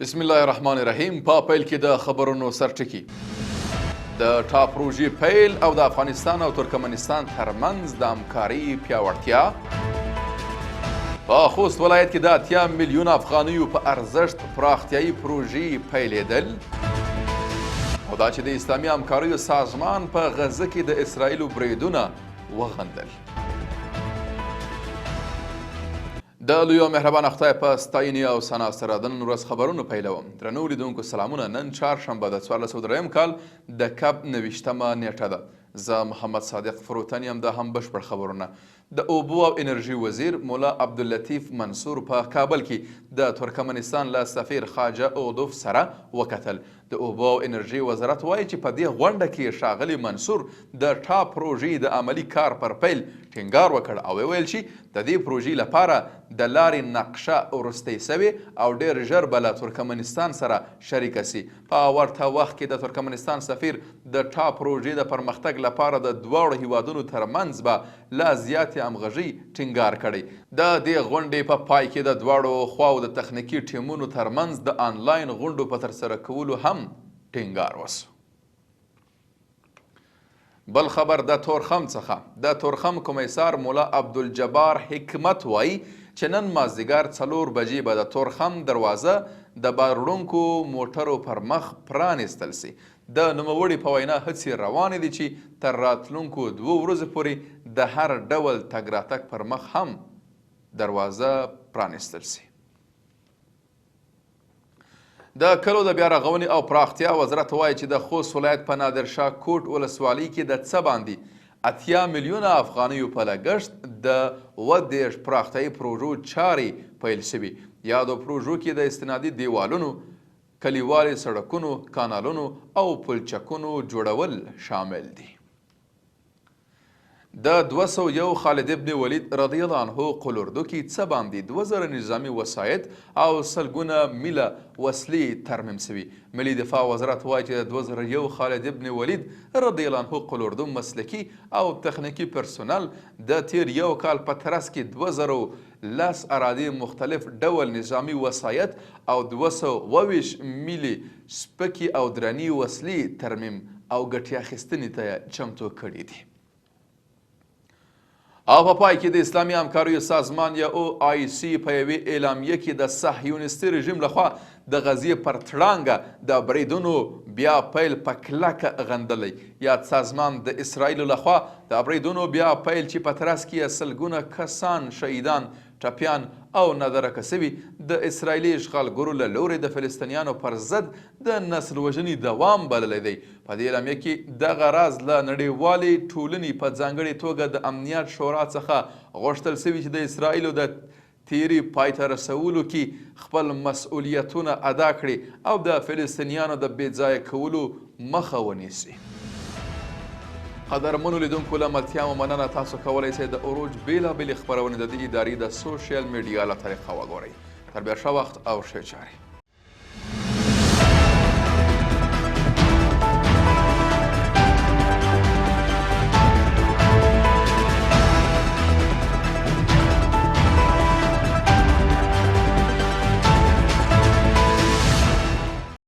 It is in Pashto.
بسم الله الرحمن الرحیم. په پیل کې د خبرونو سرټکی. د ټاپ پروژې پیل او د افغانستان او ترکمنستان ترمنځ د همکارۍ پیاوړتیا. په خوست ولایت کې د 80 میلیون افغانیو په ارزښت پراختیایي پروژې پیلېدل. او دا چې د اسلامي همکاریو سازمان په غزه کې د اسرائیلو بریدونه وغندل. د لوی او مهربانه خدای په ستاینې او ثنا سره د نن ورځ خبرونه پیلوم. درنو لیدونکو سلامونه. نن چهارشنبه د 1403 کال د کب 29مه نیټه ده. زه محمد صادق فروتن یم. د هم بشپړ خبرونه. د اوبو او انرژي وزیر مولا عبداللطیف منصور په کابل کې د ترکمنستان له سفیر خواجه اغدوف سره وکتل. د اوبو او انرژي وزارت وایي چې په دې غونډه کې ښاغلي منصور د ټاپ پروژې د عملي کار پر پیل ټینګار وکړ او ویل چې د دې پروژې لپاره د لارې نقشه وروستۍ سوې او ډېر ژر به له ترکمنستان سره شریکه سي. په ورته وخت کې د ترکمنستان سفیر د ټاپ پروژې د پرمختګ لپاره د دواړو هیوادونو ترمنځ به لا زیاتې همغږي ټینګار کړی. د دې غونډې په پای کې د دواړو خواو د تخنیکي ټیمونو ترمنځ د آنلاین غونډو په ترسره کولو هم ټینګار وسو. بل خبر د تورخم څخه. د تورخم کمیسار مولا عبدالجبار حکمت وایي چې نن مازدیګر 4 بجې به د تورخم دروازه د باروړونکو موټرو پر مخ پرانیستل سي. د نوموړي په وینا هڅې روانې دي چې تر راتلونکو 2 ورځو پورې د هر ډول تګ راتګ پر مخ هم دروازه پرانیستل سي. د کلو د بیا رغونې او پراختیا وزارت وایي چې د خوست ولایت په نادرشاه کوټ ولسوالۍ کې د څه باندې 80 میلیونه افغانیو په لګښت د 30 پراختیایي پروژو چارې پیل شوي. یادو پروژو کې د استنادي دیوالونو، کلیوالي سړکونو، کانالونو او پلچکونو جوړول شامل دي. د 201 خالد ابن ولید رضی الله عنه قلوردو کې څه باندې 2000 نظامي وسایط او سلګونه میله وسلې ترمیم شوي. ملي دفاع وزارت وایي چې د 2001 خالد ابن ولید رضی الله عنه قلوردو مسلکي او تخنیکي پرسونل د تیر یو کال په ترڅ کې 2010 اراضي مختلف ډول نظامي وسایط او 222 میلي سپکي او درنې وسلې ترمیم او ګټې اخیستنې ته چمتو کړي دي. او په پای کې د اسلامي همکاریو سازمان یا OIC په یوې اعلامیه کې د صهیونیستي رژیم لخوا د غزې پر تړانګه د بریدونو بیا پیل په کلکه غندلی. یاد سازمان د اسرائیلو لخوا د بریدونو بیا پیل چې په ترڅ کې سلګونه کسان شهیدان، ټپیان او نادرکه سوي د اسرائیلي اشغالګرو له لورې د فلسطینیانو پر ضد د نسل وژنې دوام بللی دی. په دې اعلامیه کې دغه راز له نړیوالې ټولنې په ځانګړې توګه د امنیت شورا څخه غوښتل سوي چې د اسرائیلو د تیری پایته رسولو کې خپل مسؤلیتونه ادا کړي او د فلسطینیانو د بې ځایه کولو مخه ونیسي. قدرمنو لیدونکو له ملتیا مو مننه. تاسو کولی شئ د عروج بېلابېلې خپرونې د دې ادارې د سوشل میډیا له طریقه وګورئ. تر بیا ښه وخت او ښې چارې.